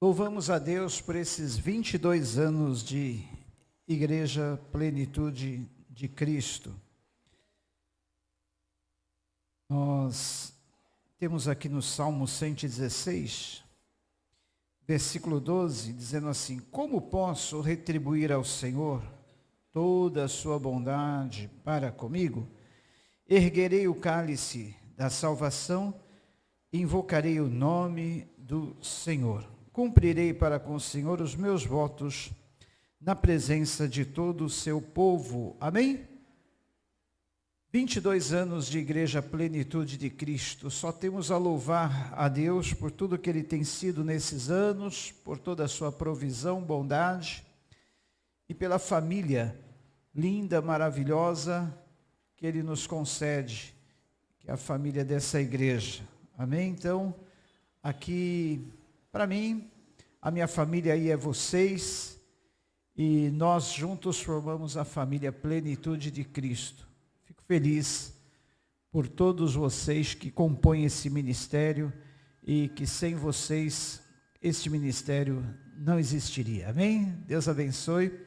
Louvamos a Deus por esses 22 anos de Igreja Plenitude de Cristo. Nós temos aqui no Salmo 116, versículo 12, dizendo assim: como posso retribuir ao Senhor toda a sua bondade para comigo? Erguerei o cálice da salvação, invocarei o nome do Senhor. Cumprirei para com o Senhor os meus votos na presença de todo o seu povo. Amém? 22 anos de Igreja Plenitude de Cristo. Só temos a louvar a Deus por tudo que Ele tem sido nesses anos, por toda a sua provisão, bondade e pela família linda, maravilhosa que Ele nos concede, que é a família dessa igreja. Amém? Então, aqui, para mim, a minha família aí é vocês, e nós juntos formamos a família Plenitude de Cristo. Fico feliz por todos vocês que compõem esse ministério e que sem vocês este ministério não existiria. Amém? Deus abençoe.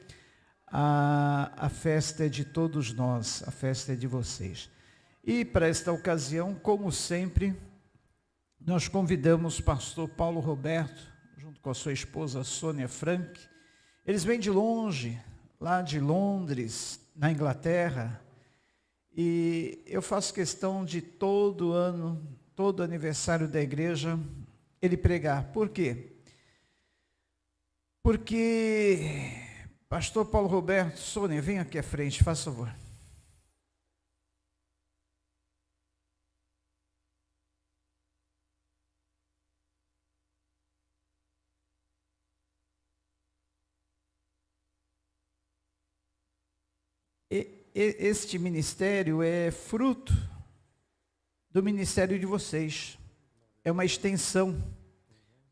A festa é de todos nós, a festa é de vocês. E para esta ocasião, como sempre, nós convidamos o pastor Paulo Roberto, junto com a sua esposa Sônia Frank. Eles vêm de longe, lá de Londres, na Inglaterra, e eu faço questão de todo ano, todo aniversário da igreja, ele pregar. Por quê? Porque, pastor Paulo Roberto, Sônia, vem aqui à frente, faz favor. Este ministério é fruto do ministério de vocês, é uma extensão.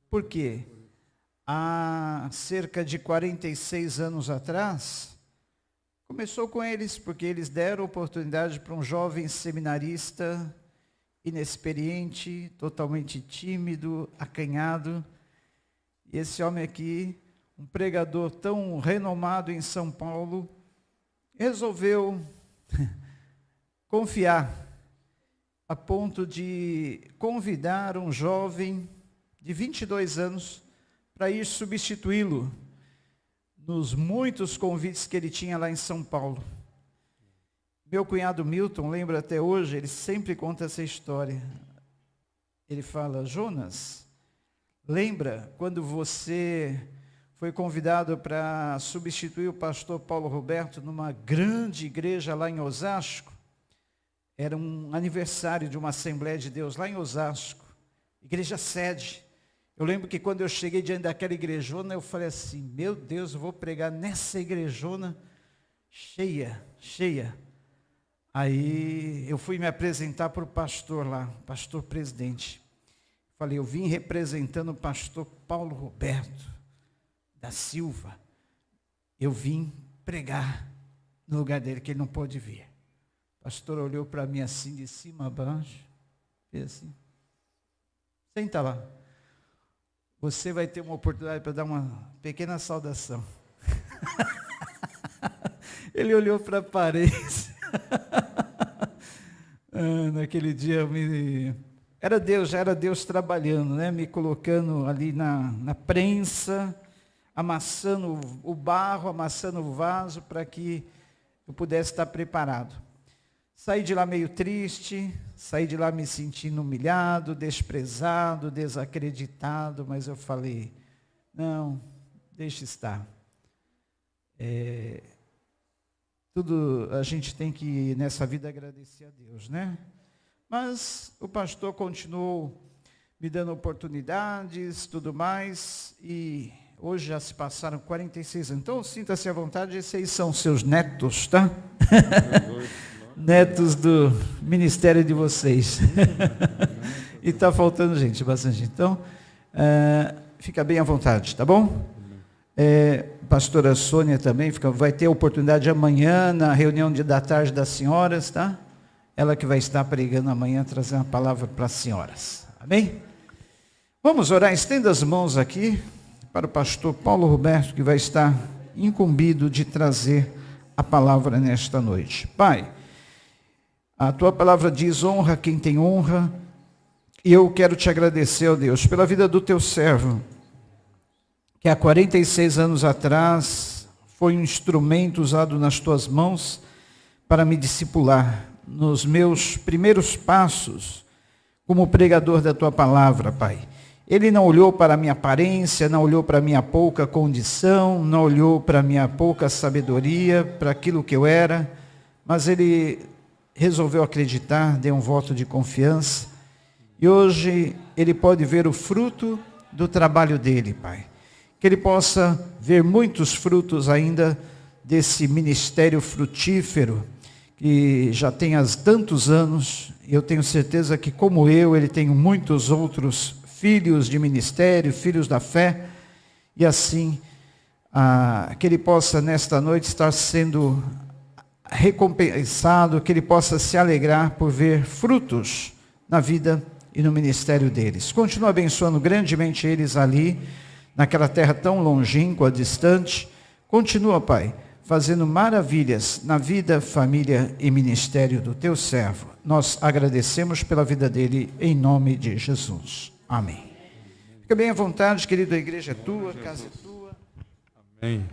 Por quê? Há cerca de 46 anos atrás, começou com eles, porque eles deram oportunidade para um jovem seminarista, inexperiente, totalmente tímido, acanhado, e esse homem aqui, um pregador tão renomado em São Paulo, resolveu confiar a ponto de convidar um jovem de 22 anos para ir substituí-lo nos muitos convites que ele tinha lá em São Paulo. Meu cunhado Milton, lembra até hoje, ele sempre conta essa história. Ele fala: Jonas, lembra quando você foi convidado para substituir o pastor Paulo Roberto numa grande igreja lá em Osasco? Era um aniversário de uma Assembleia de Deus lá em Osasco, igreja sede. Eu lembro que quando eu cheguei diante daquela igrejona, eu falei assim: meu Deus, eu vou pregar nessa igrejona cheia, cheia. Aí eu fui me apresentar para o pastor lá, pastor presidente. Falei: eu vim representando o pastor Paulo Roberto da Silva, eu vim pregar no lugar dele, que ele não pôde vir. O pastor olhou para mim assim, de cima a baixo, fez assim: senta lá, você vai ter uma oportunidade para dar uma pequena saudação. Ele olhou para a parede. Naquele dia já era Deus trabalhando, né? Me colocando ali na prensa, amassando o barro, amassando o vaso, para que eu pudesse estar preparado. Saí de lá meio triste, saí de lá me sentindo humilhado, desprezado, desacreditado, mas eu falei: não, deixa estar. Tudo a gente tem que, nessa vida, agradecer a Deus, né? Mas o pastor continuou me dando oportunidades, tudo mais, e hoje já se passaram 46 anos. Então, sinta-se à vontade, esses aí são seus netos, tá? Netos do ministério de vocês. E está faltando gente, bastante gente. Então, fica bem à vontade, tá bom? Pastora Sônia também vai ter a oportunidade amanhã, na reunião da tarde das senhoras, tá? Ela que vai estar pregando amanhã, trazer uma palavra para as senhoras. Amém? Vamos orar, estenda as mãos aqui. para o pastor Paulo Roberto, que vai estar incumbido de trazer a palavra nesta noite. Pai, a tua palavra diz: honra quem tem honra, e eu quero te agradecer, ó Deus, pela vida do teu servo, que há 46 anos atrás foi um instrumento usado nas tuas mãos para me discipular nos meus primeiros passos como pregador da tua palavra, Pai. Ele não olhou para a minha aparência, não olhou para a minha pouca condição, não olhou para a minha pouca sabedoria, para aquilo que eu era, mas ele resolveu acreditar, deu um voto de confiança, e hoje ele pode ver o fruto do trabalho dele, Pai. Que ele possa ver muitos frutos ainda desse ministério frutífero, que já tem há tantos anos, e eu tenho certeza que, como eu, ele tem muitos outros filhos de ministério, filhos da fé, e assim, que ele possa nesta noite estar sendo recompensado, que ele possa se alegrar por ver frutos na vida e no ministério deles. Continua abençoando grandemente eles ali, naquela terra tão longínqua, distante. Continua, Pai, fazendo maravilhas na vida, família e ministério do teu servo. Nós agradecemos pela vida dele, em nome de Jesus. Amém. Fica bem à vontade, querido, a igreja é tua, a casa é tua. Amém.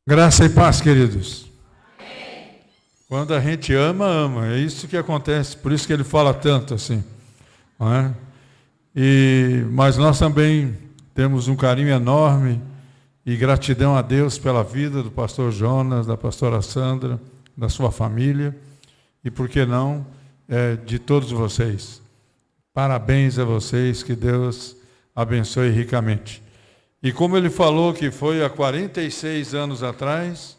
Graça e paz, queridos. Amém. Quando a gente ama, ama. É isso que acontece. Por isso que ele fala tanto assim. Não é? Mas nós também temos um carinho enorme e gratidão a Deus pela vida do pastor Jonas, da pastora Sandra, da sua família e, por que não, de todos vocês. Parabéns a vocês, que Deus abençoe ricamente. E como ele falou que foi há 46 anos atrás,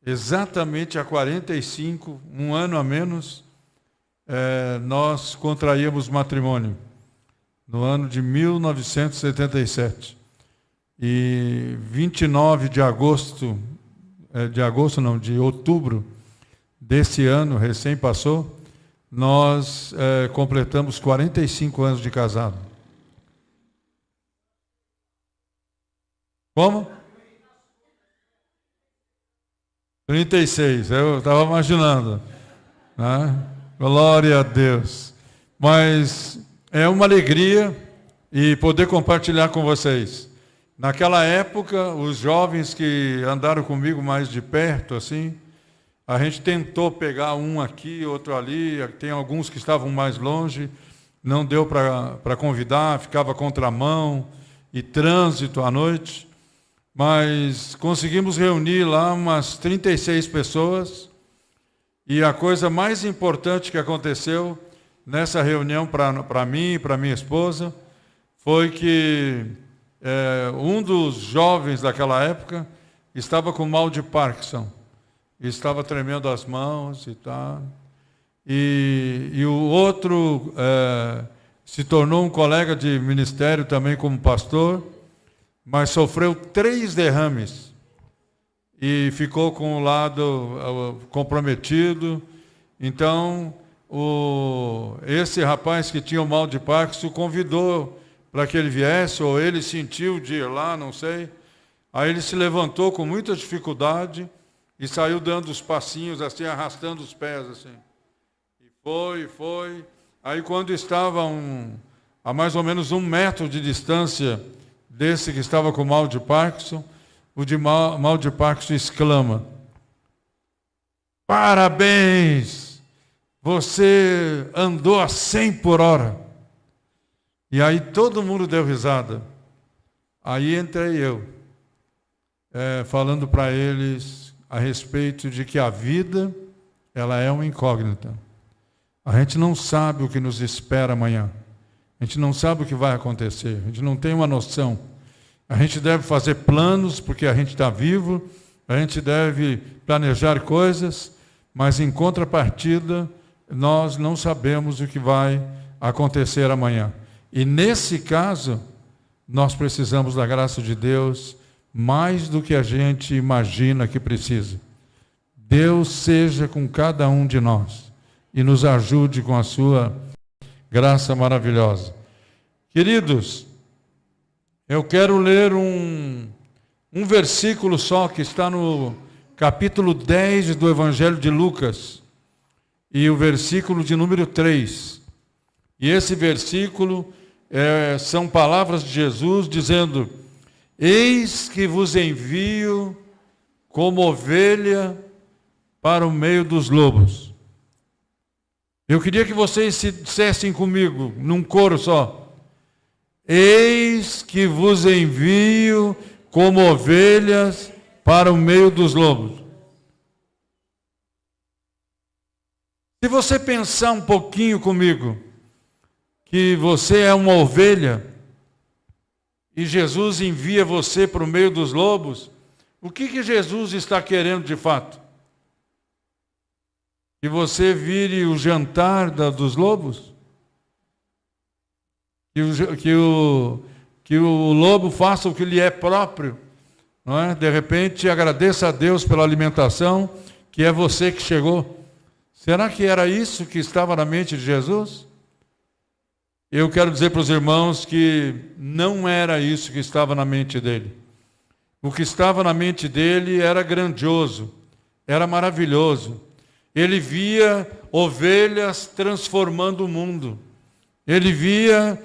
exatamente há 45, um ano a menos, nós contraímos matrimônio, no ano de 1977. E 29 de outubro desse ano, recém passou, nós completamos 45 anos de casado. Como? 36, eu estava imaginando. Né? Glória a Deus. Mas é uma alegria e poder compartilhar com vocês. Naquela época, os jovens que andaram comigo mais de perto, assim, a gente tentou pegar um aqui, outro ali, tem alguns que estavam mais longe, não deu para convidar, ficava contramão e trânsito à noite. Mas conseguimos reunir lá umas 36 pessoas, e a coisa mais importante que aconteceu nessa reunião para mim e para minha esposa foi que um dos jovens daquela época estava com mal de Parkinson, estava tremendo as mãos e tal, e o outro se tornou um colega de ministério também como pastor, mas sofreu 3 derrames e ficou com o lado comprometido. Então, esse rapaz que tinha o mal de Parkinson convidou para que ele viesse, ou ele sentiu de ir lá, não sei. Aí ele se levantou com muita dificuldade e saiu dando os passinhos assim, arrastando os pés assim. E foi. Aí quando estava a mais ou menos 1 metro de distância desse que estava com mal de Parkinson, o de mal de Parkinson exclama: parabéns, você andou a 100 por hora. E aí todo mundo deu risada. Aí entrei eu, falando para eles a respeito de que a vida, ela é uma incógnita. A gente não sabe o que nos espera amanhã. A gente não sabe o que vai acontecer, a gente não tem uma noção. A gente deve fazer planos, porque a gente está vivo, a gente deve planejar coisas, mas em contrapartida, nós não sabemos o que vai acontecer amanhã. E nesse caso, nós precisamos da graça de Deus mais do que a gente imagina que precisa. Deus seja com cada um de nós e nos ajude com a sua graça maravilhosa. Queridos, eu quero ler um versículo só que está no capítulo 10 do Evangelho de Lucas e o versículo de número 3. E esse versículo são palavras de Jesus dizendo: eis que vos envio como ovelha para o meio dos lobos. Eu queria que vocês se dissessem comigo, num coro só: eis que vos envio como ovelhas para o meio dos lobos. Se você pensar um pouquinho comigo, que você é uma ovelha e Jesus envia você para o meio dos lobos, o que Jesus está querendo de fato? Que você vire o jantar dos lobos? Que o lobo faça o que lhe é próprio, não é? De repente agradeça a Deus pela alimentação, que é você que chegou. Será que era isso que estava na mente de Jesus? Eu quero dizer para os irmãos que não era isso que estava na mente dele. O que estava na mente dele era grandioso, era maravilhoso. Ele via ovelhas transformando o mundo. Ele via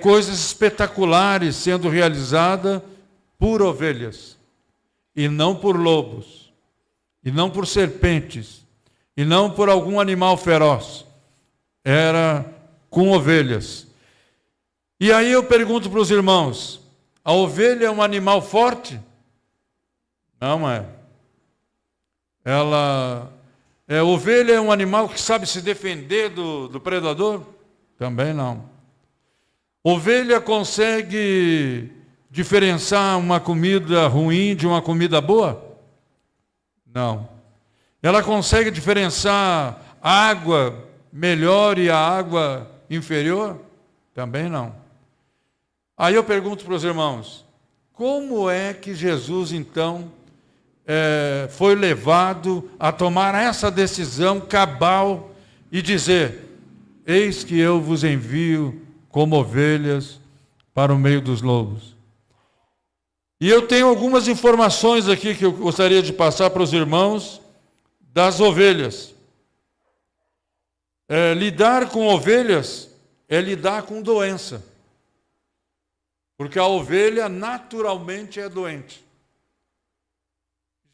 coisas espetaculares sendo realizadas por ovelhas, e não por lobos, e não por serpentes, e não por algum animal feroz. Era com ovelhas. E aí eu pergunto para os irmãos: a ovelha é um animal forte? Não é. Ovelha é um animal que sabe se defender do predador? Também não. Ovelha consegue diferenciar uma comida ruim de uma comida boa? Não. Ela consegue diferenciar a água melhor e a água inferior? Também não. Aí eu pergunto para os irmãos: como é que Jesus então foi levado a tomar essa decisão cabal e dizer: eis que eu vos envio como ovelhas para o meio dos lobos? E eu tenho algumas informações aqui que eu gostaria de passar para os irmãos das ovelhas. Lidar com ovelhas é lidar com doença, porque a ovelha naturalmente é doente.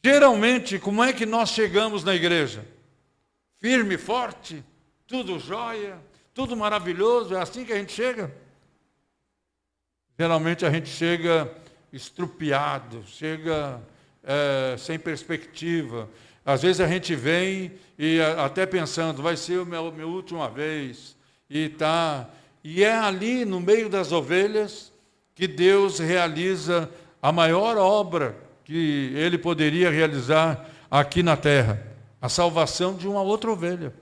Geralmente, como é que nós chegamos na igreja? Firme, forte, tudo jóia, tudo maravilhoso, é assim que a gente chega? Geralmente a gente chega estrupiado, chega sem perspectiva. Às vezes a gente vem e até pensando: vai ser a minha última vez, e é ali no meio das ovelhas que Deus realiza a maior obra que Ele poderia realizar aqui na terra: a salvação de uma outra ovelha.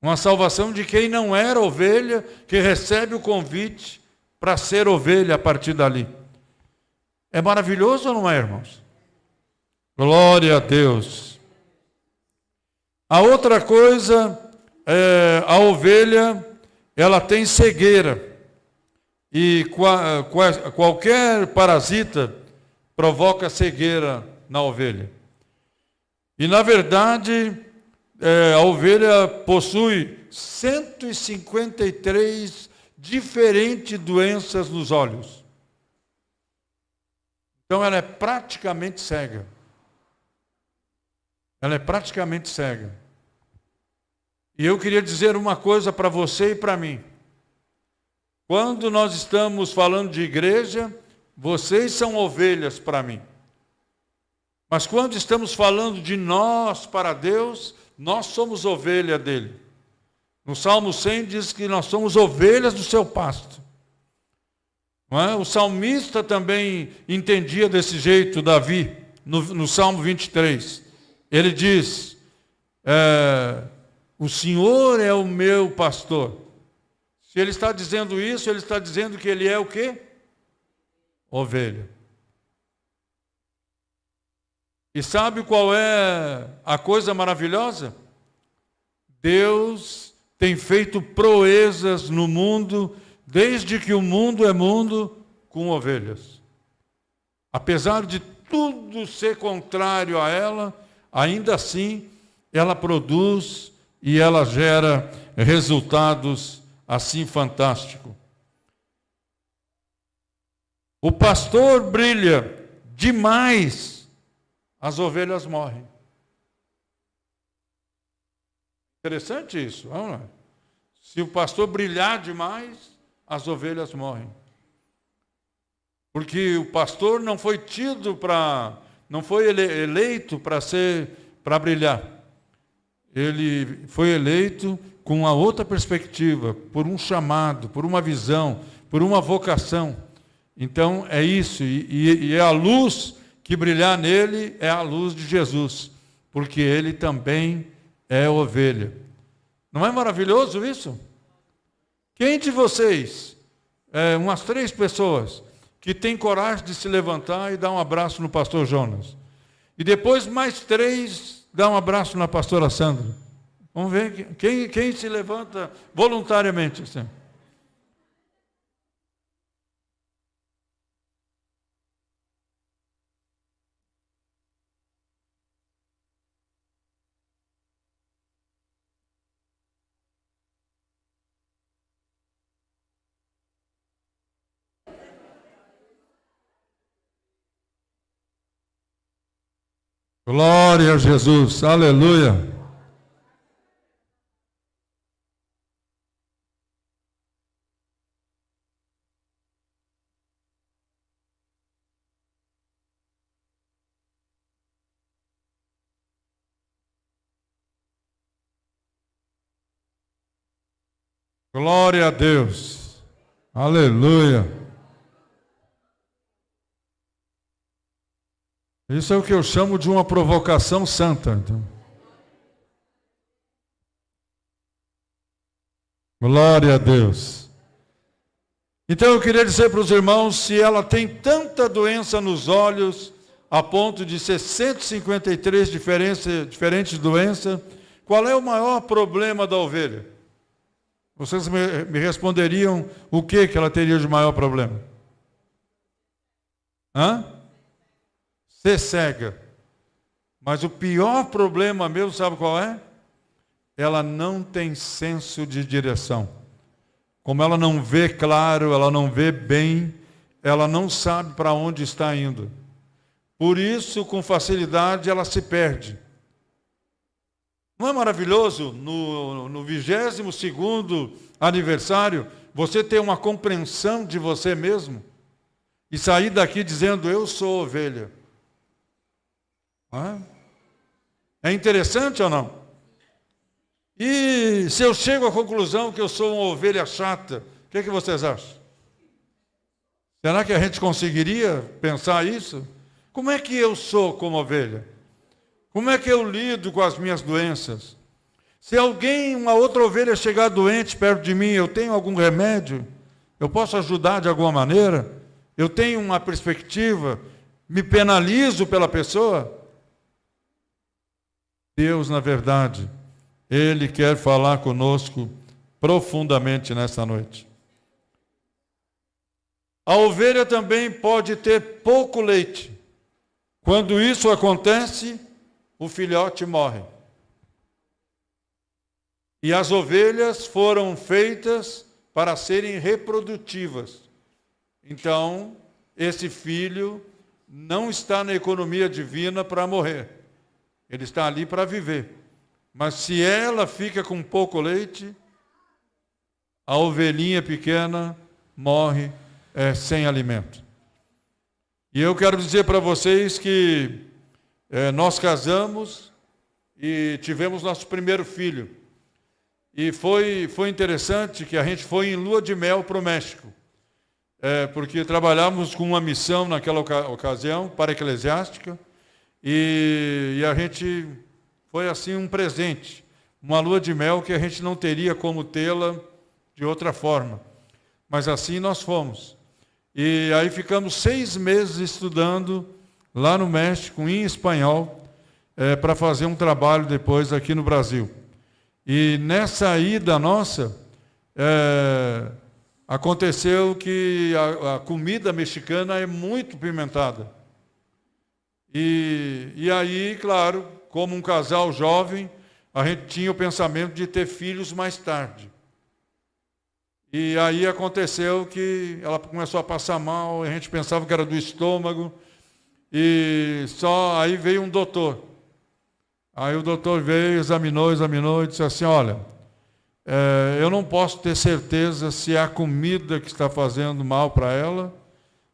Uma salvação de quem não era ovelha, que recebe o convite para ser ovelha a partir dali. É maravilhoso ou não é, irmãos? Glória a Deus. A outra coisa, a ovelha, ela tem cegueira. E qualquer parasita provoca cegueira na ovelha. E, na verdade, a ovelha possui 153 diferentes doenças nos olhos. Então, ela é praticamente cega. Ela é praticamente cega. E eu queria dizer uma coisa para você e para mim. Quando nós estamos falando de igreja, vocês são ovelhas para mim. Mas quando estamos falando de nós para Deus, nós somos ovelha dele. No Salmo 100 diz que nós somos ovelhas do seu pasto. Não é? O salmista também entendia desse jeito, Davi, no Salmo 23. Ele diz: o Senhor é o meu pastor. Se ele está dizendo isso, ele está dizendo que ele é o quê? Ovelha. E sabe qual é a coisa maravilhosa? Deus tem feito proezas no mundo, desde que o mundo é mundo, com ovelhas. Apesar de tudo ser contrário a ela, ainda assim, ela produz e ela gera resultados assim fantásticos. O pastor brilha demais, as ovelhas morrem. Interessante isso, não é? Se o pastor brilhar demais, as ovelhas morrem. Porque o pastor não foi não foi eleito para brilhar. Ele foi eleito com uma outra perspectiva, por um chamado, por uma visão, por uma vocação. Então é isso, e é a luz que brilhar nele é a luz de Jesus, porque ele também é ovelha. Não é maravilhoso isso? Quem de vocês, umas 3 pessoas, que tem coragem de se levantar e dar um abraço no pastor Jonas? E depois mais 3 dar um abraço na pastora Sandra? Vamos ver quem se levanta voluntariamente. Assim. Glória a Jesus, aleluia. Glória a Deus, aleluia. Isso é o que eu chamo de uma provocação santa. Então. Glória a Deus. Então eu queria dizer para os irmãos, se ela tem tanta doença nos olhos, a ponto de ser 153 diferentes doenças, qual é o maior problema da ovelha? Vocês me responderiam o que ela teria de maior problema? Ser cega. Mas o pior problema mesmo, sabe qual é? Ela não tem senso de direção. Como ela não vê claro, ela não vê bem, ela não sabe para onde está indo. Por isso, com facilidade, ela se perde. Não é maravilhoso, no 22º aniversário, você ter uma compreensão de você mesmo e sair daqui dizendo, eu sou ovelha. É interessante ou não? E se eu chego à conclusão que eu sou uma ovelha chata, o que vocês acham? Será que a gente conseguiria pensar isso? Como é que eu sou como ovelha? Como é que eu lido com as minhas doenças? Se uma outra ovelha chegar doente perto de mim, eu tenho algum remédio? Eu posso ajudar de alguma maneira? Eu tenho uma perspectiva? Me penalizo pela pessoa? Deus, na verdade, Ele quer falar conosco profundamente nesta noite. A ovelha também pode ter pouco leite. Quando isso acontece, o filhote morre. E as ovelhas foram feitas para serem reprodutivas. Então, esse filho não está na economia divina para morrer. Ele está ali para viver. Mas se ela fica com pouco leite, a ovelhinha pequena morre sem alimento. E eu quero dizer para vocês que nós casamos e tivemos nosso primeiro filho. E foi interessante que a gente foi em lua de mel para o México. Porque trabalhávamos com uma missão naquela ocasião, para eclesiástica. E a gente foi assim um presente, uma lua de mel que a gente não teria como tê-la de outra forma. Mas assim nós fomos. E aí ficamos 6 meses estudando lá no México, em espanhol, para fazer um trabalho depois aqui no Brasil. E nessa ida nossa, aconteceu que a comida mexicana é muito pimentada. E aí, claro, como um casal jovem, a gente tinha o pensamento de ter filhos mais tarde. E aí aconteceu que ela começou a passar mal, a gente pensava que era do estômago, e só aí veio um doutor. Aí o doutor veio, examinou e disse assim, olha, eu não posso ter certeza se é a comida que está fazendo mal para ela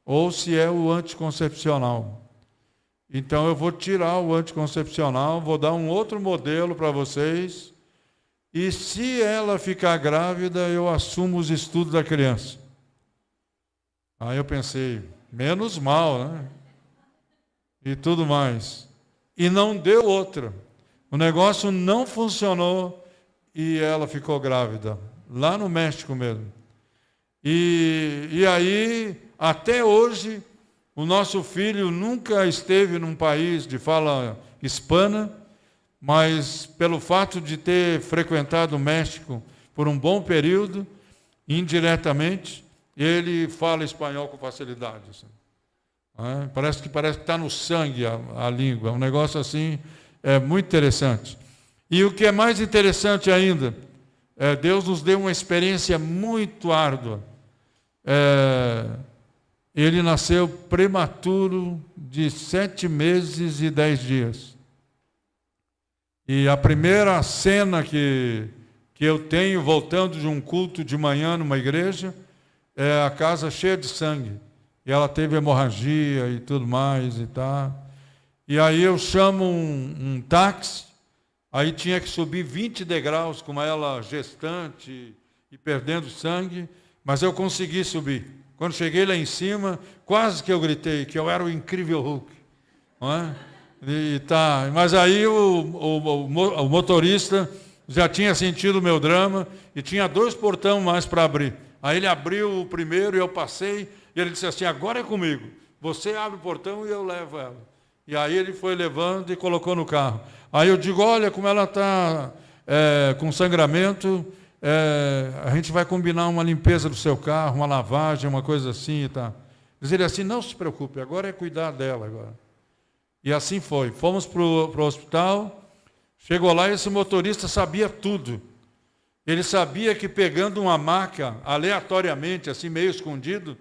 ou se é o anticoncepcional. Então eu vou tirar o anticoncepcional, vou dar um outro modelo para vocês, e se ela ficar grávida, eu assumo os estudos da criança. Aí eu pensei, menos mal, né? E tudo mais. E não deu outra. O negócio não funcionou e ela ficou grávida, lá no México mesmo. E aí, até hoje, o nosso filho nunca esteve num país de fala hispana, mas pelo fato de ter frequentado o México por um bom período, indiretamente, ele fala espanhol com facilidade. Assim. Parece que está no sangue a língua, um negócio assim muito interessante. E o que é mais interessante ainda, Deus nos deu uma experiência muito árdua. Ele nasceu prematuro de 7 meses e 10 dias. E a primeira cena que eu tenho, voltando de um culto de manhã numa igreja, é a casa cheia de sangue. E ela teve hemorragia e tudo mais e tá. E aí eu chamo um táxi, aí tinha que subir 20 degraus com ela gestante e perdendo sangue, mas eu consegui subir. Quando cheguei lá em cima, quase que eu gritei que eu era o incrível Hulk. Não é? Mas aí o motorista já tinha sentido o meu drama e tinha 2 portões mais para abrir. Aí ele abriu o primeiro e eu passei, e ele disse assim, agora é comigo. Você abre o portão e eu levo ela. E aí ele foi levando e colocou no carro. Aí eu digo, olha como ela está com sangramento, a gente vai combinar uma limpeza do seu carro, uma lavagem, uma coisa assim e tal. Diz ele assim, não se preocupe, agora é cuidar dela agora. E assim foi. Fomos para o hospital, chegou lá e esse motorista sabia tudo. Ele sabia que pegando uma maca, aleatoriamente, assim meio escondido,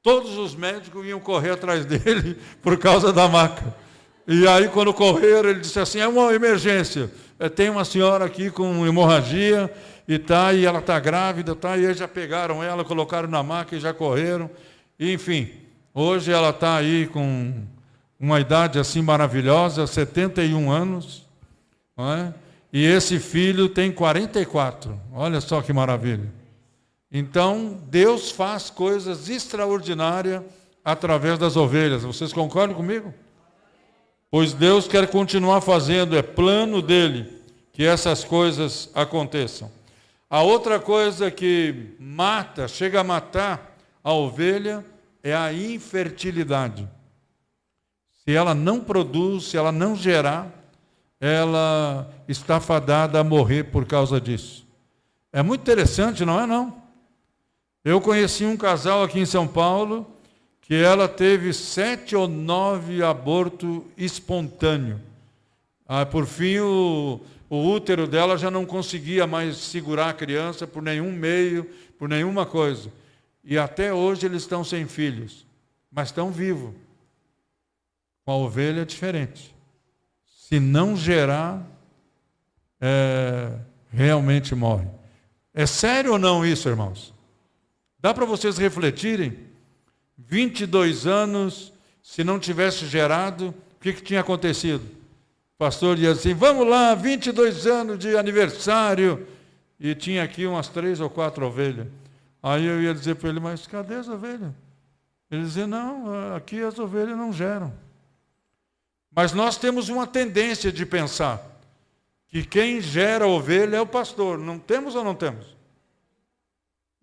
todos os médicos iam correr atrás dele por causa da maca. E aí quando correram, ele disse assim, é uma emergência. Tem uma senhora aqui com hemorragia e ela está grávida, e eles já pegaram ela, colocaram na maca e já correram. E, enfim, hoje ela está aí com uma idade assim maravilhosa, 71 anos, não é? E esse filho tem 44, olha só que maravilha. Então, Deus faz coisas extraordinárias através das ovelhas, vocês concordam comigo? Pois Deus quer continuar fazendo, é plano dele que essas coisas aconteçam. A outra coisa que chega a matar a ovelha, é a infertilidade. Se ela não produz, se ela não gerar, ela está fadada a morrer por causa disso. É muito interessante, não é não? Eu conheci um casal aqui em São Paulo, que ela teve 7 ou 9 abortos espontâneos. Por fim, o útero dela já não conseguia mais segurar a criança por nenhum meio, por nenhuma coisa. E até hoje eles estão sem filhos, mas estão vivos. Com a ovelha é diferente. Se não gerar, realmente morre. É sério ou não isso, irmãos? Dá para vocês refletirem? 22 anos, se não tivesse gerado, o que tinha acontecido? O pastor dizia assim, vamos lá, 22 anos de aniversário. E tinha aqui umas 3 ou 4 ovelhas. Aí eu ia dizer para ele, mas cadê as ovelhas? Ele dizia, não, aqui as ovelhas não geram. Mas nós temos uma tendência de pensar que quem gera ovelha é o pastor. Não temos ou não temos?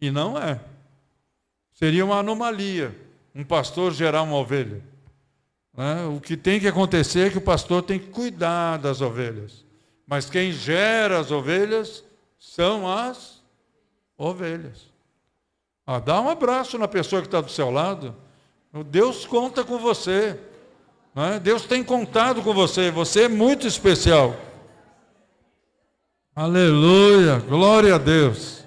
E não é. Seria uma anomalia um pastor gerar uma ovelha. né? O que tem que acontecer é que o pastor tem que cuidar das ovelhas. Mas quem gera as ovelhas são as ovelhas. Dá um abraço na pessoa que está do seu lado. Deus conta com você. Né? Deus tem contado com você. Você é muito especial. Aleluia, glória a Deus.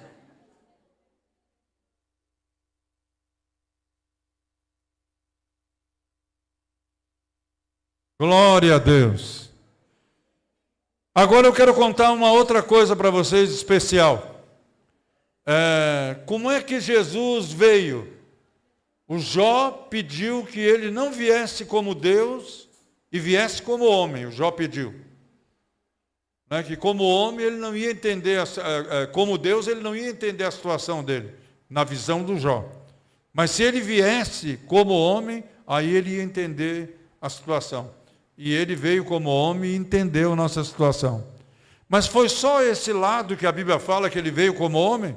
Glória a Deus. Agora eu quero contar uma outra coisa para vocês especial. Como é que Jesus veio? O Jó pediu que ele não viesse como Deus e viesse como homem. O Jó pediu. Que como homem ele não ia entender, como Deus ele não ia entender a situação dele, na visão do Jó. Mas se ele viesse como homem, aí ele ia entender a situação. E ele veio como homem e entendeu a nossa situação. Mas foi só esse lado que a Bíblia fala que ele veio como homem?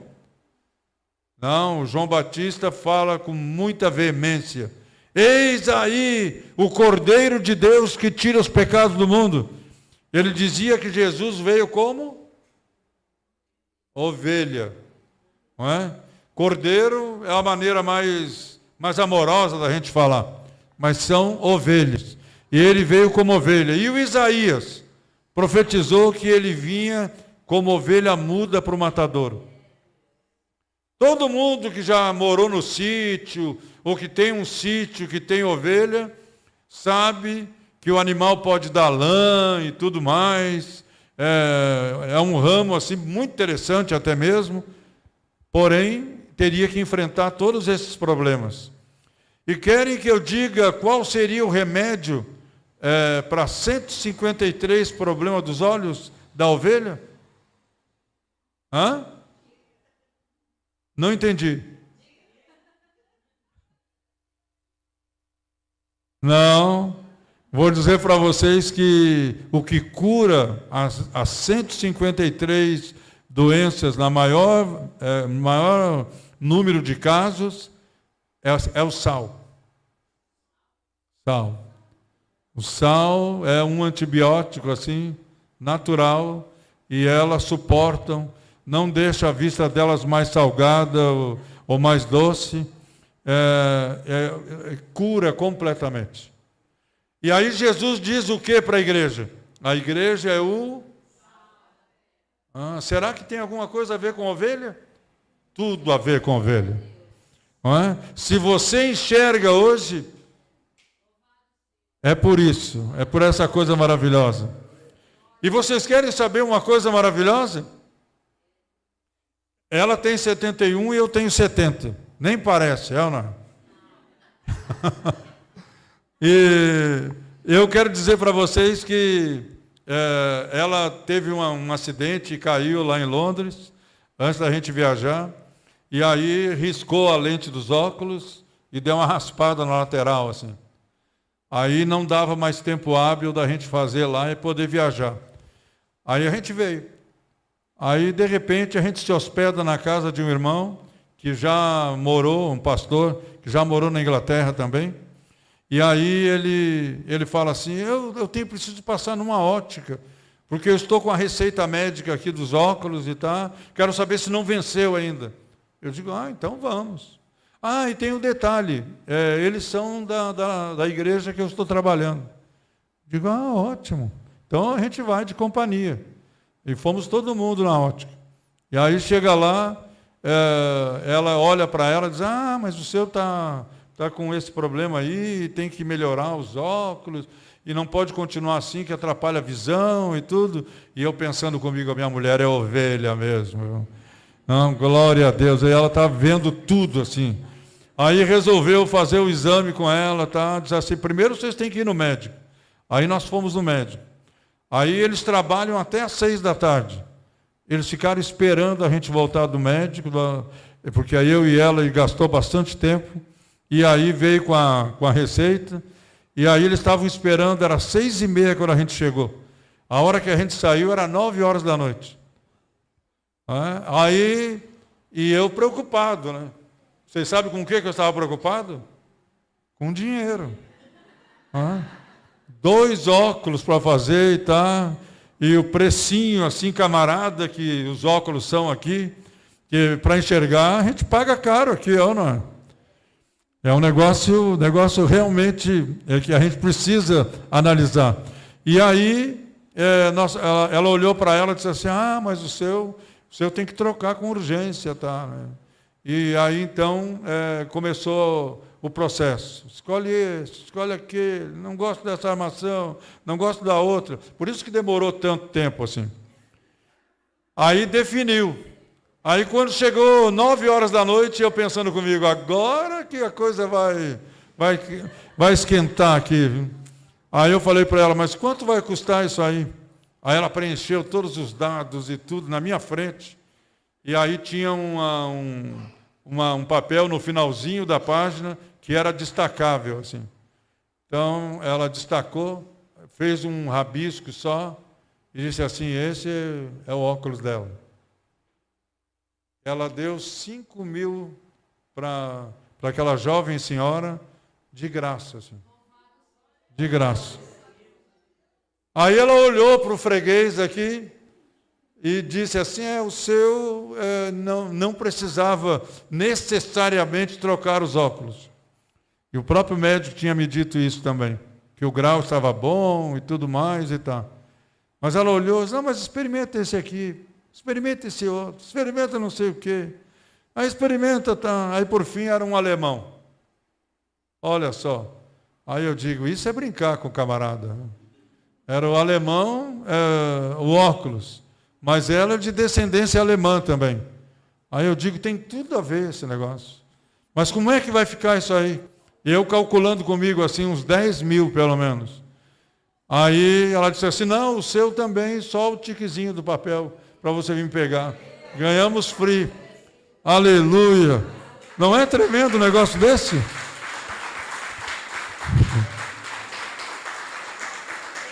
Não, o João Batista fala com muita veemência. Eis aí o Cordeiro de Deus que tira os pecados do mundo. Ele dizia que Jesus veio como ovelha. Não é? Cordeiro é a maneira mais amorosa da gente falar. Mas são ovelhas. E ele veio como ovelha. E o Isaías profetizou que ele vinha como ovelha muda para o matadouro. Todo mundo que já morou no sítio, ou que tem um sítio, que tem ovelha, sabe que o animal pode dar lã e tudo mais. É um ramo assim muito interessante até mesmo, porém teria que enfrentar todos esses problemas. E querem que eu diga qual seria o remédio para 153 problemas dos olhos da ovelha? Não entendi. Não. Vou dizer para vocês que o que cura as 153 doenças na maior número de casos é o sal. Sal. O sal é um antibiótico assim, natural, e elas suportam, não deixa a vista delas mais salgada ou mais doce, cura completamente. E aí Jesus diz o que para a igreja? A igreja é o... será que tem alguma coisa a ver com ovelha? Tudo a ver com ovelha. Não é? Se você enxerga hoje, é por isso, é por essa coisa maravilhosa. E vocês querem saber uma coisa maravilhosa? Ela tem 71 e eu tenho 70. Nem parece, é ou não? E eu quero dizer para vocês que ela teve um acidente e caiu lá em Londres, antes da gente viajar, e aí riscou a lente dos óculos e deu uma raspada na lateral, assim. Aí não dava mais tempo hábil da gente fazer lá e poder viajar. Aí a gente veio. Aí, de repente, a gente se hospeda na casa de um irmão que já morou, um pastor, que já morou na Inglaterra também. E aí ele fala assim, eu preciso passar numa ótica, porque eu estou com a receita médica aqui dos óculos e tal, quero saber se não venceu ainda. Eu digo, então vamos. E tem um detalhe, eles são da igreja que eu estou trabalhando. Digo, ótimo. Então a gente vai de companhia. E fomos todo mundo na ótica. E aí chega lá, ela olha para ela e diz, mas o seu está com esse problema aí, tem que melhorar os óculos, e não pode continuar assim, que atrapalha a visão e tudo. E eu pensando comigo, a minha mulher é ovelha mesmo. Não, glória a Deus. Aí ela está vendo tudo assim. Aí resolveu fazer o exame com ela, tá? Diz assim, primeiro vocês têm que ir no médico. Aí nós fomos no médico. Aí eles trabalham até às 6 da tarde. Eles ficaram esperando a gente voltar do médico, porque aí eu e ela gastou bastante tempo. E aí veio com a receita. E aí eles estavam esperando, era 6h30 quando a gente chegou. A hora que a gente saiu era 9 horas da noite. Aí, e eu preocupado, né? Vocês sabem com o que eu estava preocupado? Com dinheiro. 2 óculos para fazer e tá, e o precinho assim, camarada, que os óculos são aqui, que para enxergar a gente paga caro aqui, não é? É um negócio realmente que a gente precisa analisar. E aí ela olhou para ela e disse assim: mas o seu tem que trocar com urgência, tá? Né? E aí então começou o processo. Escolhe esse, escolhe aquele, não gosto dessa armação, não gosto da outra. Por isso que demorou tanto tempo assim. Aí definiu. Aí quando chegou 9 horas da noite, eu pensando comigo, agora que a coisa vai esquentar aqui. Viu? Aí eu falei para ela, mas quanto vai custar isso aí? Aí ela preencheu todos os dados e tudo na minha frente. E aí tinha um papel no finalzinho da página que era destacável, assim. Então, ela destacou, fez um rabisco só e disse assim: esse é o óculos dela. Ela deu 5.000 para aquela jovem senhora de graça, assim. De graça. Aí ela olhou para o freguês aqui e disse assim: o seu não precisava necessariamente trocar os óculos. E o próprio médico tinha me dito isso também, que o grau estava bom e tudo mais e tal. Mas ela olhou e disse: não, mas experimenta esse aqui, experimenta esse outro, experimenta não sei o quê. Aí experimenta, tá. Aí por fim era um alemão. Olha só. Aí eu digo, isso é brincar com o camarada. Era o alemão, o óculos. Mas ela é de descendência alemã também. Aí eu digo, tem tudo a ver esse negócio. Mas como é que vai ficar isso aí? Eu calculando comigo assim, uns 10.000 pelo menos. Aí ela disse assim: não, o seu também, só o tiquezinho do papel para você vir pegar. Ganhamos free. Aleluia. Não é tremendo um negócio desse?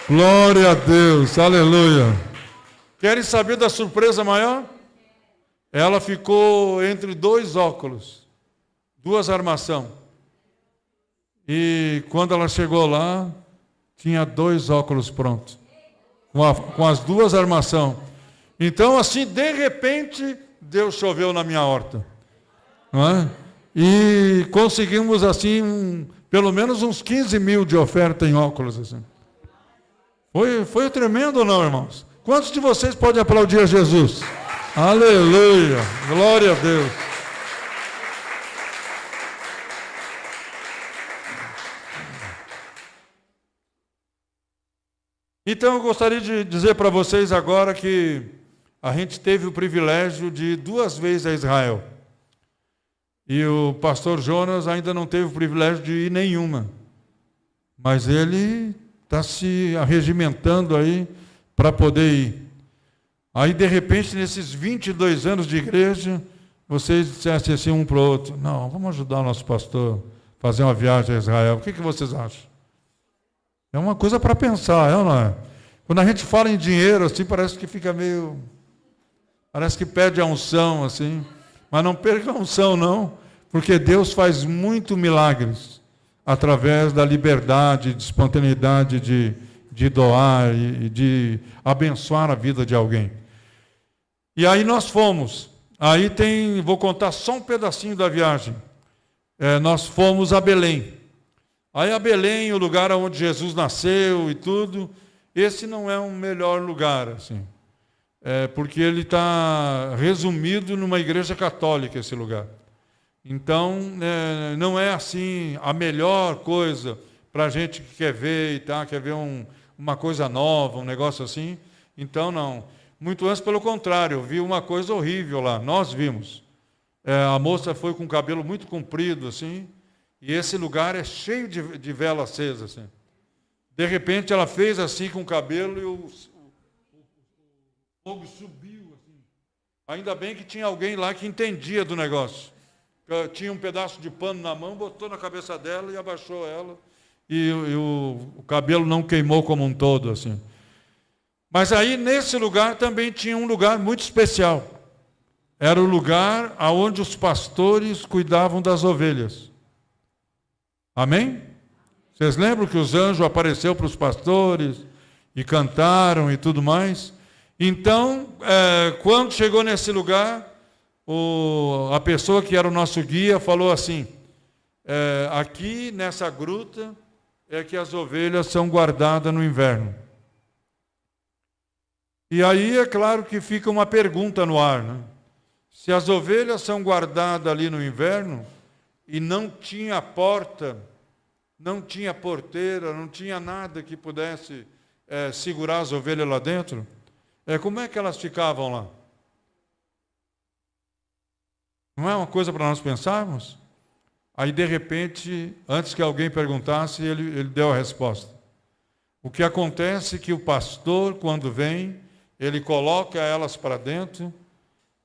Glória a Deus, aleluia. Querem saber da surpresa maior? Ela ficou entre 2 óculos, 2 armação. E quando ela chegou lá, tinha 2 óculos prontos, com as 2 armação. Então, assim, de repente, Deus choveu na minha horta. Não é? E conseguimos, assim, pelo menos uns 15.000 de oferta em óculos. Assim. Foi tremendo ou não, irmãos? Quantos de vocês podem aplaudir a Jesus? Aleluia! Glória a Deus! Então eu gostaria de dizer para vocês agora que a gente teve o privilégio de ir 2 vezes a Israel. E o pastor Jonas ainda não teve o privilégio de ir nenhuma. Mas ele está se arregimentando aí para poder ir. Aí, de repente, nesses 22 anos de igreja, vocês dissessem assim um para o outro: não, vamos ajudar o nosso pastor a fazer uma viagem a Israel. O que vocês acham? É uma coisa para pensar, não é? Quando a gente fala em dinheiro, assim, parece que fica meio... Parece que perde a unção, assim. Mas não perca a unção, não, porque Deus faz muito milagres através da liberdade, de espontaneidade de doar e de abençoar a vida de alguém. E aí nós fomos. Aí vou contar só um pedacinho da viagem. Nós fomos a Belém. Aí a Belém, o lugar onde Jesus nasceu e tudo, esse não é um melhor lugar, assim. Porque ele está resumido numa igreja católica, esse lugar. Então, não é assim a melhor coisa para a gente que quer ver e tá, quer ver uma coisa nova, um negócio assim. Então, não. Muito antes, pelo contrário, eu vi uma coisa horrível lá. Nós vimos. A moça foi com o cabelo muito comprido, assim, e esse lugar é cheio de vela acesa, assim. De repente, ela fez assim com o cabelo e o fogo subiu, assim. Ainda bem que tinha alguém lá que entendia do negócio. Tinha um pedaço de pano na mão, botou na cabeça dela e abaixou ela. E o cabelo não queimou como um todo, assim. Mas aí, nesse lugar, também tinha um lugar muito especial. Era o lugar onde os pastores cuidavam das ovelhas. Amém? Vocês lembram que os anjos apareceram para os pastores e cantaram e tudo mais? Então, quando chegou nesse lugar, a pessoa que era o nosso guia falou assim, aqui nessa gruta é que as ovelhas são guardadas no inverno. E aí é claro que fica uma pergunta no ar, né? Se as ovelhas são guardadas ali no inverno e não tinha porta, não tinha porteira, não tinha nada que pudesse segurar as ovelhas lá dentro, como é que elas ficavam lá? Não é uma coisa para nós pensarmos? Aí, de repente, antes que alguém perguntasse, ele deu a resposta. O que acontece é que o pastor, quando vem, ele coloca elas para dentro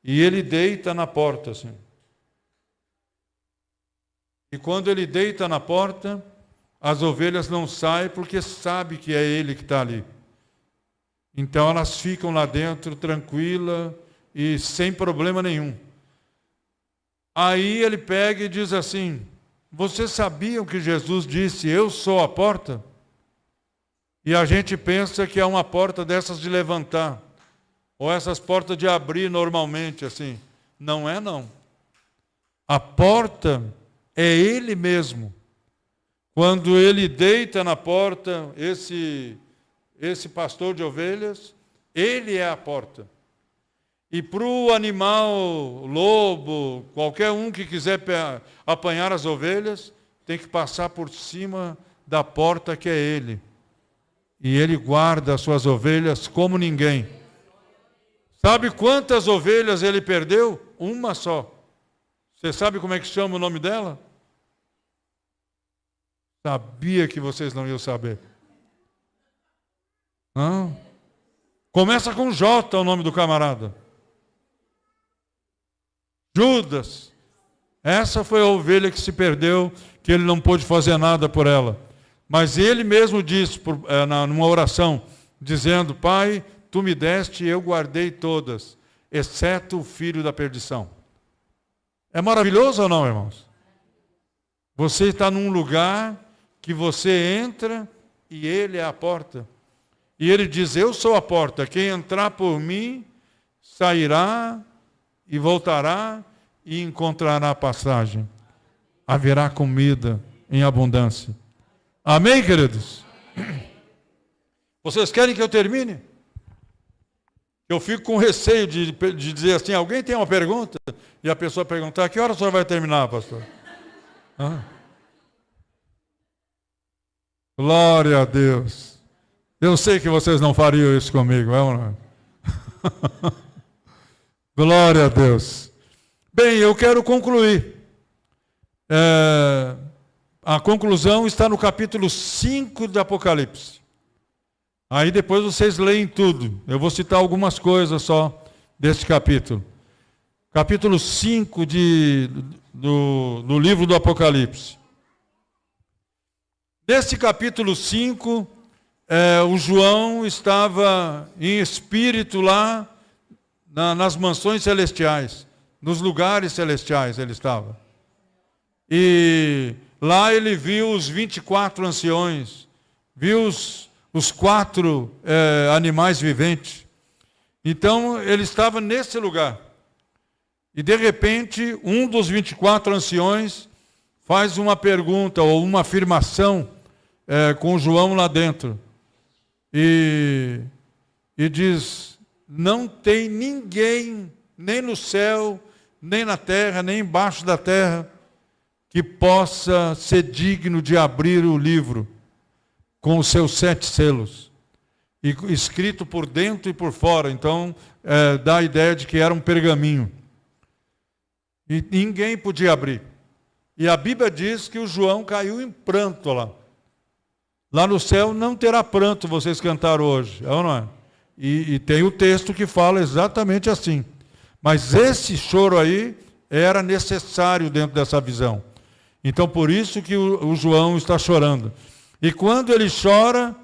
e ele deita na porta, assim. E quando ele deita na porta, as ovelhas não saem porque sabe que é ele que está ali. Então elas ficam lá dentro tranquilas e sem problema nenhum. Aí ele pega e diz assim, vocês sabiam que Jesus disse, eu sou a porta? E a gente pensa que é uma porta dessas de levantar, ou essas portas de abrir normalmente, assim. Não é, não. A porta é Ele mesmo. Quando Ele deita na porta, esse pastor de ovelhas, Ele é a porta. E para o animal, lobo, qualquer um que quiser apanhar as ovelhas, tem que passar por cima da porta que é Ele. E Ele guarda as suas ovelhas como ninguém. Sabe quantas ovelhas Ele perdeu? Uma só. Você sabe como é que chama o nome dela? Sabia que vocês não iam saber. Não. Começa com J o nome do camarada. Judas. Essa foi a ovelha que se perdeu, que ele não pôde fazer nada por ela. Mas ele mesmo disse, numa oração, dizendo, Pai, Tu me deste e eu guardei todas, exceto o filho da perdição. É maravilhoso ou não, irmãos? Você está num lugar que você entra e ele é a porta. E ele diz, eu sou a porta, quem entrar por mim, sairá e voltará e encontrará passagem. Haverá comida em abundância. Amém, queridos? Vocês querem que eu termine? Eu fico com receio de dizer assim, alguém tem uma pergunta? E a pessoa perguntar, que hora o senhor vai terminar, pastor? Glória a Deus. Eu sei que vocês não fariam isso comigo, é ou não? Glória a Deus. Bem, eu quero concluir. A conclusão está no capítulo 5 de Apocalipse. Aí depois vocês leem tudo. Eu vou citar algumas coisas só desse capítulo. Capítulo 5 do livro do Apocalipse. Nesse capítulo 5, o João estava em espírito lá nas mansões celestiais, nos lugares celestiais ele estava. E lá ele viu os 24 anciões, viu os 4 animais viventes. Então ele estava nesse lugar. E de repente, um dos 24 anciões faz uma pergunta ou uma afirmação com João lá dentro. E diz, não tem ninguém, nem no céu, nem na terra, nem embaixo da terra, que possa ser digno de abrir o livro com os seus 7 selos, e escrito por dentro e por fora. Então, dá a ideia de que era um pergaminho. E ninguém podia abrir. E a Bíblia diz que o João caiu em pranto lá. Lá no céu não terá pranto, vocês cantaram hoje, é ou não é? E tem o texto que fala exatamente assim. Mas esse choro aí era necessário dentro dessa visão. Então, por isso que o João está chorando. E quando ele chora,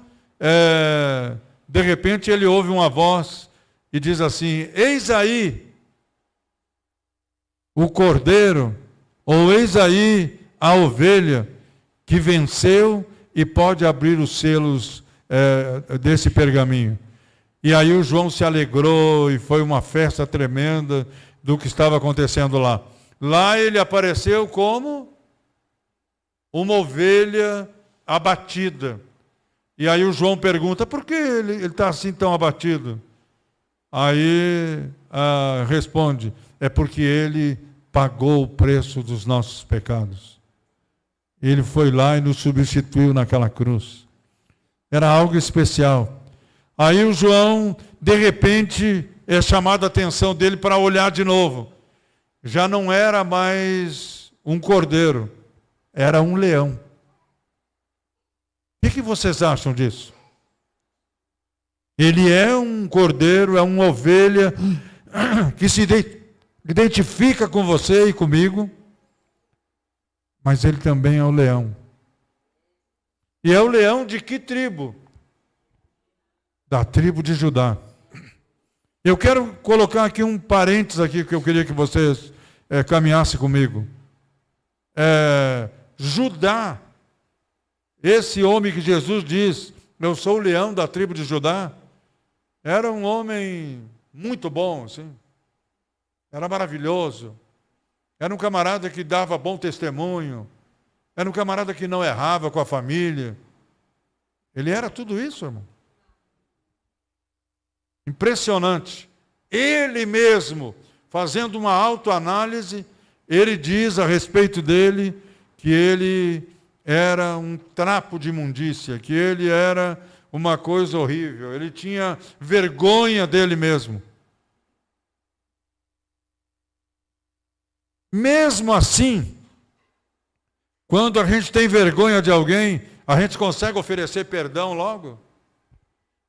de repente ele ouve uma voz e diz assim, eis aí o cordeiro, ou eis aí a ovelha que venceu e pode abrir os selos desse pergaminho. E aí o João se alegrou e foi uma festa tremenda do que estava acontecendo lá. Lá ele apareceu como uma ovelha abatida. E aí o João pergunta, por que ele está assim tão abatido? Aí responde, é porque ele pagou o preço dos nossos pecados. Ele foi lá e nos substituiu naquela cruz. Era algo especial. Aí o João, de repente, é chamado a atenção dele para olhar de novo. Já não era mais um cordeiro, era um leão. O que vocês acham disso? Ele é um cordeiro, é uma ovelha que se identifica com você e comigo, mas ele também é o leão. E é o leão de que tribo? Da tribo de Judá. Eu quero colocar aqui um parênteses aqui que eu queria que vocês caminhassem comigo. Judá, esse homem que Jesus diz, eu sou o leão da tribo de Judá, era um homem muito bom, assim. Era maravilhoso. Era um camarada que dava bom testemunho. Era um camarada que não errava com a família. Ele era tudo isso, irmão. Impressionante. Ele mesmo, fazendo uma autoanálise, ele diz a respeito dele que ele era um trapo de imundícia, que ele era uma coisa horrível. Ele tinha vergonha dele mesmo. Mesmo assim, quando a gente tem vergonha de alguém, a gente consegue oferecer perdão logo?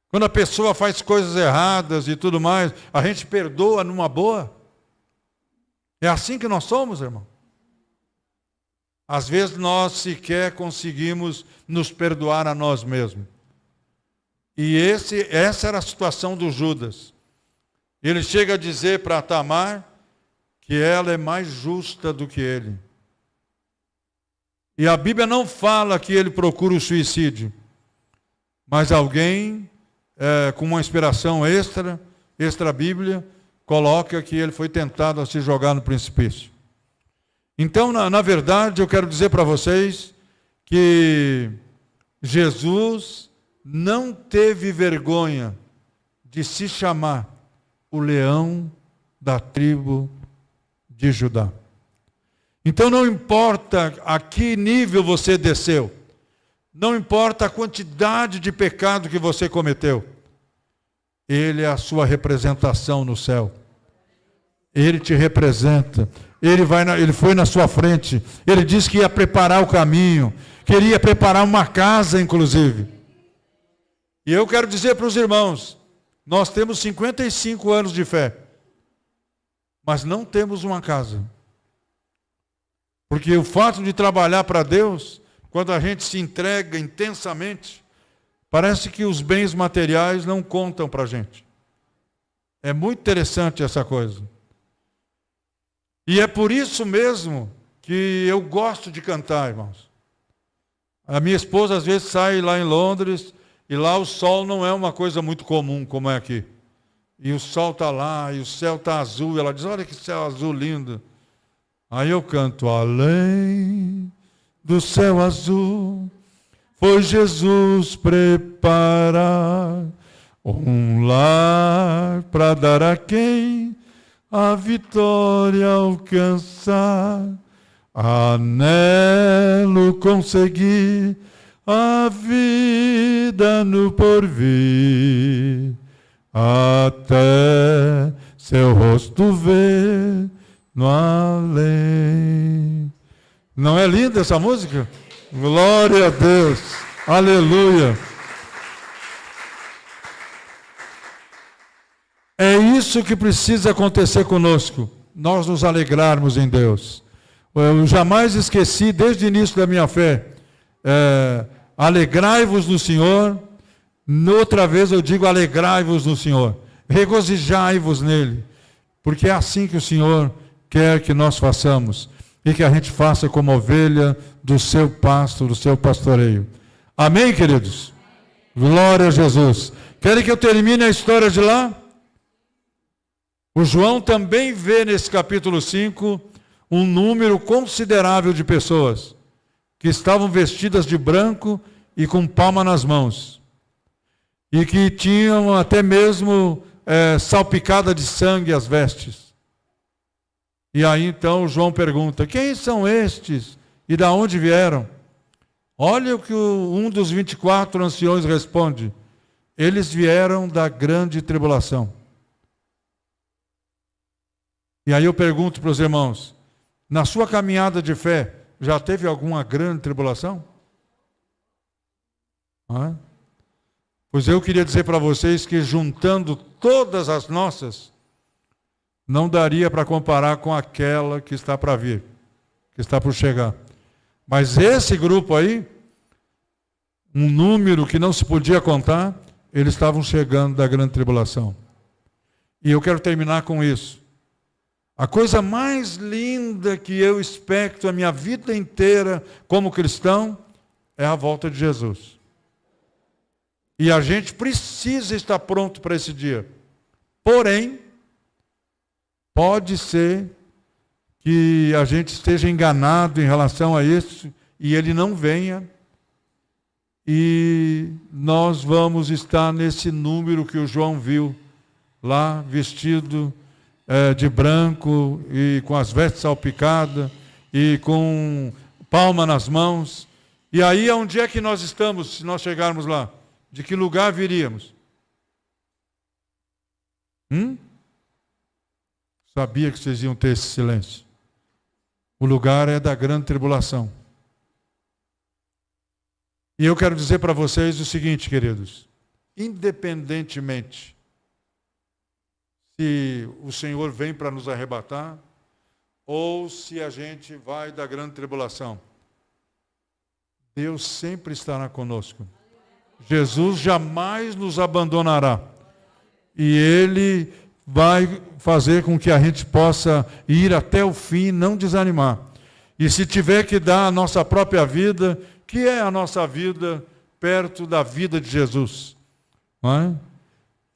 Quando a pessoa faz coisas erradas e tudo mais, a gente perdoa numa boa? É assim que nós somos, irmão? Às vezes nós sequer conseguimos nos perdoar a nós mesmos. E essa era a situação do Judas. Ele chega a dizer para Tamar que ela é mais justa do que ele. E a Bíblia não fala que ele procura o suicídio, mas alguém com uma inspiração extra Bíblia, coloca que ele foi tentado a se jogar no precipício. Então, na verdade, eu quero dizer para vocês que Jesus não teve vergonha de se chamar o leão da tribo de Judá. Então não importa a que nível você desceu, não importa a quantidade de pecado que você cometeu, Ele é a sua representação no céu. Ele te representa. Ele foi na sua frente. Ele disse que ia preparar o caminho, queria preparar uma casa, inclusive. E eu quero dizer para os irmãos, nós temos 55 anos de fé, mas não temos uma casa. Porque o fato de trabalhar para Deus, quando a gente se entrega intensamente, parece que os bens materiais não contam para a gente. É muito interessante essa coisa. E é por isso mesmo que eu gosto de cantar, irmãos. A minha esposa às vezes sai lá em Londres, e lá o sol não é uma coisa muito comum como é aqui. E o sol está lá, e o céu está azul, e ela diz, olha que céu azul lindo. Aí eu canto, além do céu azul, foi Jesus preparar um lar para dar a quem a vitória alcançar. Anelo conseguir a vida no porvir, até seu rosto ver no além. Não é linda essa música? Glória a Deus, aleluia. É isso que precisa acontecer conosco, nós nos alegrarmos em Deus. Eu jamais esqueci, desde o início da minha fé, alegrai-vos no Senhor. Outra vez eu digo, alegrai-vos no Senhor, regozijai-vos nele, porque é assim que o Senhor quer que nós façamos, e que a gente faça como ovelha do seu pasto, do seu pastoreio. Amém, queridos? Glória a Jesus. Querem que eu termine a história de lá? O João também vê nesse capítulo 5 um número considerável de pessoas que estavam vestidas de branco e com palma nas mãos. E que tinham até mesmo salpicada de sangue as vestes. E aí então João pergunta: quem são estes e de onde vieram? Olha o que um dos 24 anciões responde: eles vieram da grande tribulação. E aí eu pergunto para os irmãos: na sua caminhada de fé, já teve alguma grande tribulação? Pois eu queria dizer para vocês que juntando todas as nossas, não daria para comparar com aquela que está para vir, que está por chegar. Mas esse grupo aí, um número que não se podia contar, eles estavam chegando da grande tribulação. E eu quero terminar com isso. A coisa mais linda que eu expecto a minha vida inteira como cristão é a volta de Jesus. E a gente precisa estar pronto para esse dia. Porém, pode ser que a gente esteja enganado em relação a isso e ele não venha. E nós vamos estar nesse número que o João viu lá, vestido de branco e com as vestes salpicadas e com palma nas mãos. E aí, onde é que nós estamos se nós chegarmos lá? De que lugar viríamos? Sabia que vocês iam ter esse silêncio. O lugar é da grande tribulação. E eu quero dizer para vocês o seguinte, queridos: independentemente se o Senhor vem para nos arrebatar ou se a gente vai da grande tribulação, Deus sempre estará conosco. Jesus jamais nos abandonará. E Ele vai fazer com que a gente possa ir até o fim, não desanimar. E se tiver que dar a nossa própria vida, que é a nossa vida perto da vida de Jesus, não é?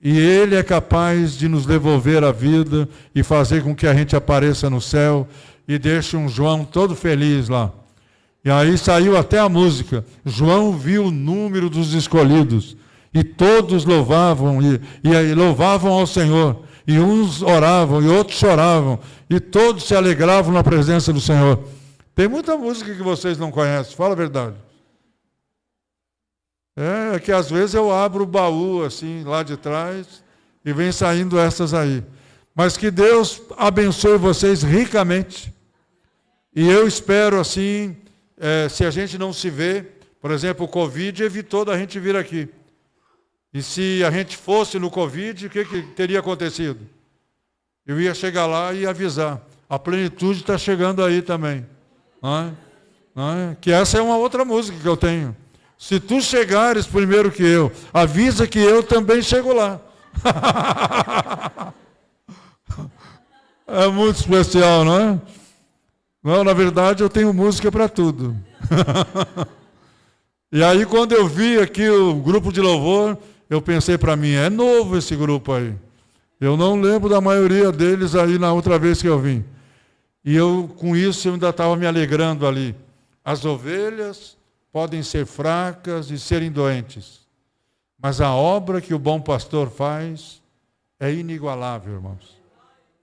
E Ele é capaz de nos devolver a vida e fazer com que a gente apareça no céu e deixe um João todo feliz lá. E aí saiu até a música: João viu o número dos escolhidos e todos louvavam e louvavam ao Senhor. E uns oravam e outros choravam e todos se alegravam na presença do Senhor. Tem muita música que vocês não conhecem, fala a verdade. É que às vezes eu abro o baú assim, lá de trás, e vem saindo essas aí. Mas que Deus abençoe vocês ricamente. E eu espero assim, se a gente não se vê, por exemplo, o Covid evitou da gente vir aqui. E se a gente fosse no Covid, o que teria acontecido? Eu ia chegar lá e avisar: a plenitude está chegando aí também. Não é? Que essa é uma outra música que eu tenho. Se tu chegares primeiro que eu, avisa que eu também chego lá. É muito especial, não é? Não, na verdade eu tenho música para tudo. E aí quando eu vi aqui o grupo de louvor, eu pensei para mim: é novo esse grupo aí. Eu não lembro da maioria deles aí na outra vez que eu vim. E eu, com isso, eu ainda estava me alegrando ali. As ovelhas podem ser fracas e serem doentes, mas a obra que o bom pastor faz é inigualável, irmãos.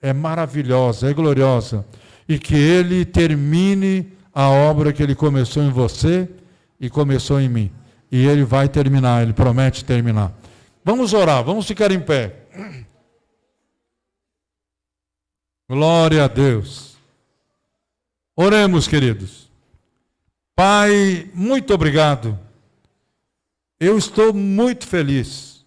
É maravilhosa, é gloriosa. E que ele termine a obra que ele começou em você e começou em mim. E ele vai terminar, ele promete terminar. Vamos orar, vamos ficar em pé. Glória a Deus. Oremos, queridos. Pai, muito obrigado. Eu estou muito feliz.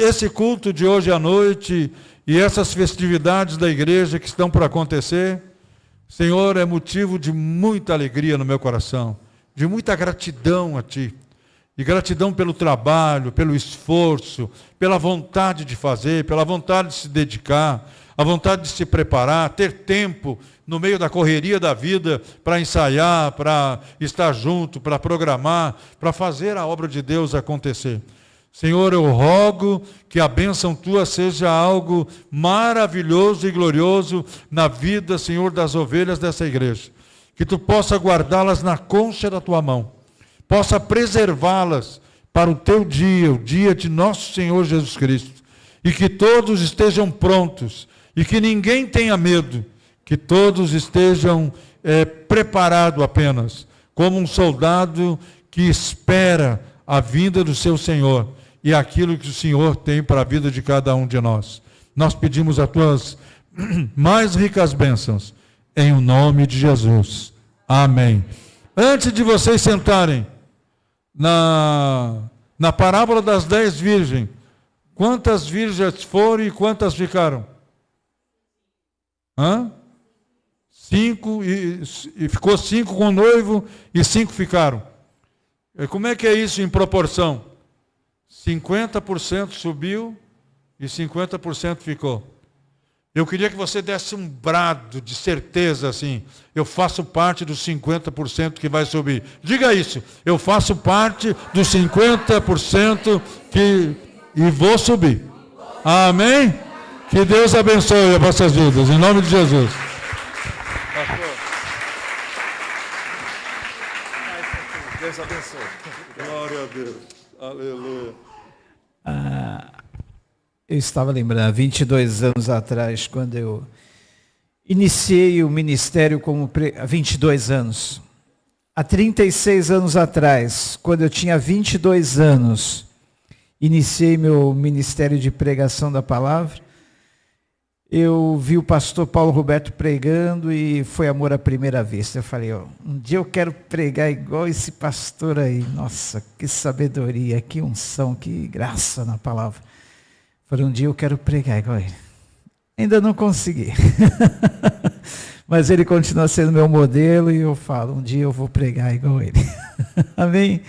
Esse culto de hoje à noite e essas festividades da igreja que estão por acontecer, Senhor, é motivo de muita alegria no meu coração, de muita gratidão a Ti. e gratidão pelo trabalho, pelo esforço, pela vontade de fazer, pela vontade de se dedicar, a vontade de se preparar, ter tempo no meio da correria da vida para ensaiar, para estar junto, para programar, para fazer a obra de Deus acontecer. Senhor, eu rogo que a bênção Tua seja algo maravilhoso e glorioso na vida, Senhor, das ovelhas dessa igreja. Que Tu possa guardá-las na concha da Tua mão, possa preservá-las para o Teu dia, o dia de nosso Senhor Jesus Cristo. E que todos estejam prontos, e que ninguém tenha medo, que todos estejam preparados apenas, como um soldado que espera a vinda do seu Senhor e aquilo que o Senhor tem para a vida de cada um de nós. Nós pedimos as Tuas mais ricas bênçãos, em o nome de Jesus. Amém. Antes de vocês sentarem na parábola das 10 virgens, quantas virgens foram e quantas ficaram? 5, e ficou 5 com o noivo e 5 ficaram. Como é que é isso em proporção? 50% subiu e 50% ficou. Eu queria que você desse um brado de certeza assim: eu faço parte dos 50% que vai subir. Diga isso: eu faço parte dos 50% e vou subir. Amém? Que Deus abençoe as vossas vidas, em nome de Jesus. Deus abençoe. Glória a Deus. Aleluia. Eu estava lembrando, há 22 anos atrás, quando eu iniciei o ministério há 22 anos. Há 36 anos atrás, quando eu tinha 22 anos, iniciei meu ministério de pregação da palavra. Eu vi o pastor Paulo Roberto pregando e foi amor à primeira vista. Eu falei, um dia eu quero pregar igual esse pastor aí. Nossa, que sabedoria, que unção, que graça na palavra. Falei, um dia eu quero pregar igual ele. Ainda não consegui. Mas ele continua sendo meu modelo e eu falo, um dia eu vou pregar igual ele. Amém?